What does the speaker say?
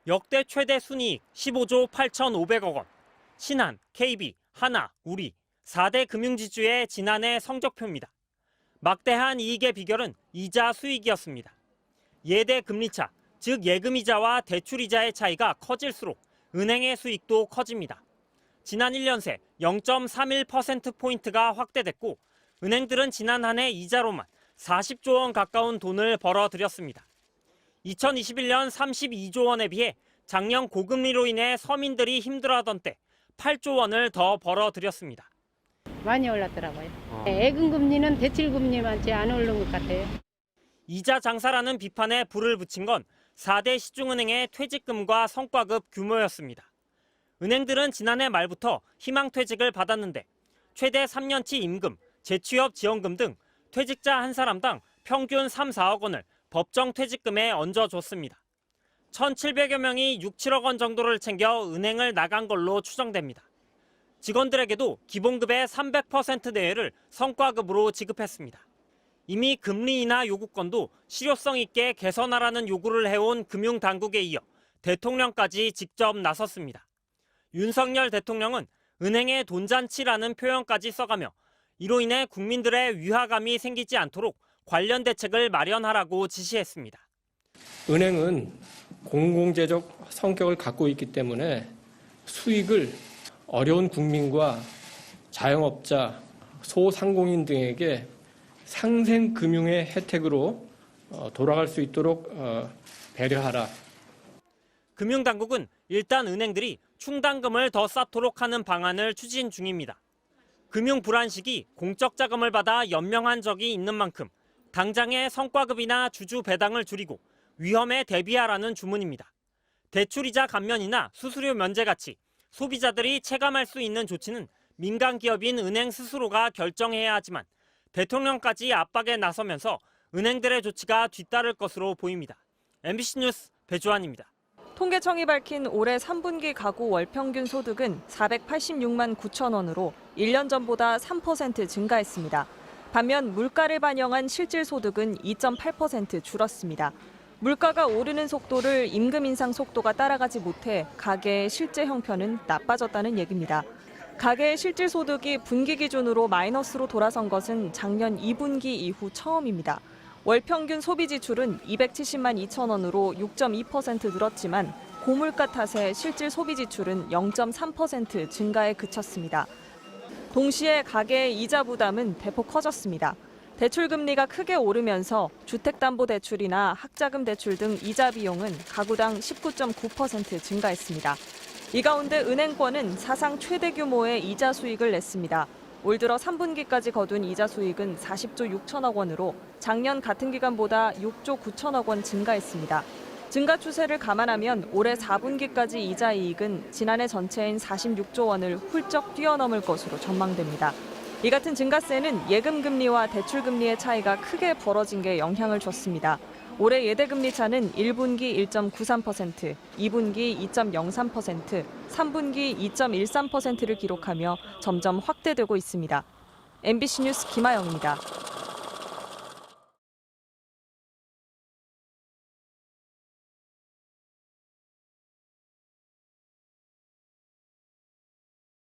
역대 최대 순이익 15조 8,500억 원. 신한, KB, 하나, 우리 4대 금융지주의 지난해 성적표입니다. 막대한 이익의 비결은 이자 수익이었습니다. 예대 금리차, 즉 예금이자와 대출이자의 차이가 커질수록 은행의 수익도 커집니다. 지난 1년 새 0.31%포인트가 확대됐고 은행들은 지난 한 해 이자로만 40조 원 가까운 돈을 벌어들였습니다. 2021년 32조 원에 비해 작년 고금리로 인해 서민들이 힘들어하던 때 8조 원을 더 벌어들였습니다. 많이 올랐더라고요. 예금금리는 대출금리만치 안 오른 것 같아요. 이자 장사라는 비판에 불을 붙인 건 4대 시중은행의 퇴직금과 성과급 규모였습니다. 은행들은 지난해 말부터 희망퇴직을 받았는데 최대 3년치 임금, 재취업 지원금 등 퇴직자 한 사람당 평균 3, 4억 원을 법정 퇴직금에 얹어줬습니다. 1,700여 명이 6, 7억 원 정도를 챙겨 은행을 나간 걸로 추정됩니다. 직원들에게도 기본급의 300% 내외를 성과급으로 지급했습니다. 이미 금리 인하 요구권도 실효성 있게 개선하라는 요구를 해온 금융당국에 이어 대통령까지 직접 나섰습니다. 윤석열 대통령은 은행의 돈잔치라는 표현까지 써가며 이로 인해 국민들의 위화감이 생기지 않도록 관련 대책을 마련하라고 지시했습니다. 은행은 공공재적 성격을 갖고 있기 때문에 수익을 어려운 국민과 자영업자, 소상공인 등에게 상생금융의 혜택으로 돌아갈 수 있도록 배려하라. 금융당국은 일단 은행들이 충당금을 더 쌓도록 하는 방안을 추진 중입니다. 금융 불안 시기 공적 자금을 받아 연명한 적이 있는 만큼 당장의 성과급이나 주주 배당을 줄이고 위험에 대비하라는 주문입니다. 대출이자 감면이나 수수료 면제 같이 소비자들이 체감할 수 있는 조치는 민간 기업인 은행 스스로가 결정해야 하지만 대통령까지 압박에 나서면서 은행들의 조치가 뒤따를 것으로 보입니다. MBC 뉴스 배주환입니다. 통계청이 밝힌 올해 3분기 가구 월평균 소득은 486만 9천 원으로 1년 전보다 3% 증가했습니다. 반면 물가를 반영한 실질 소득은 2.8% 줄었습니다. 물가가 오르는 속도를 임금 인상 속도가 따라가지 못해 가계의 실제 형편은 나빠졌다는 얘기입니다. 가계의 실질 소득이 분기 기준으로 마이너스로 돌아선 것은 작년 2분기 이후 처음입니다. 월 평균 소비 지출은 270만 2천 원으로 6.2% 늘었지만 고물가 탓에 실질 소비 지출은 0.3% 증가에 그쳤습니다. 동시에 가계의 이자 부담은 대폭 커졌습니다. 대출 금리가 크게 오르면서 주택담보대출이나 학자금 대출 등 이자 비용은 가구당 19.9% 증가했습니다. 이 가운데 은행권은 사상 최대 규모의 이자 수익을 냈습니다. 올 들어 3분기까지 거둔 이자 수익은 40조 6천억 원으로 작년 같은 기간보다 6조 9천억 원 증가했습니다. 증가 추세를 감안하면 올해 4분기까지 이자 이익은 지난해 전체인 46조 원을 훌쩍 뛰어넘을 것으로 전망됩니다. 이 같은 증가세는 예금 금리와 대출 금리의 차이가 크게 벌어진 게 영향을 줬습니다. 올해 예대금리 차는 1분기 1.93%, 2분기 2.03%, 3분기 2.13%를 기록하며 점점 확대되고 있습니다. MBC 뉴스 김아영입니다.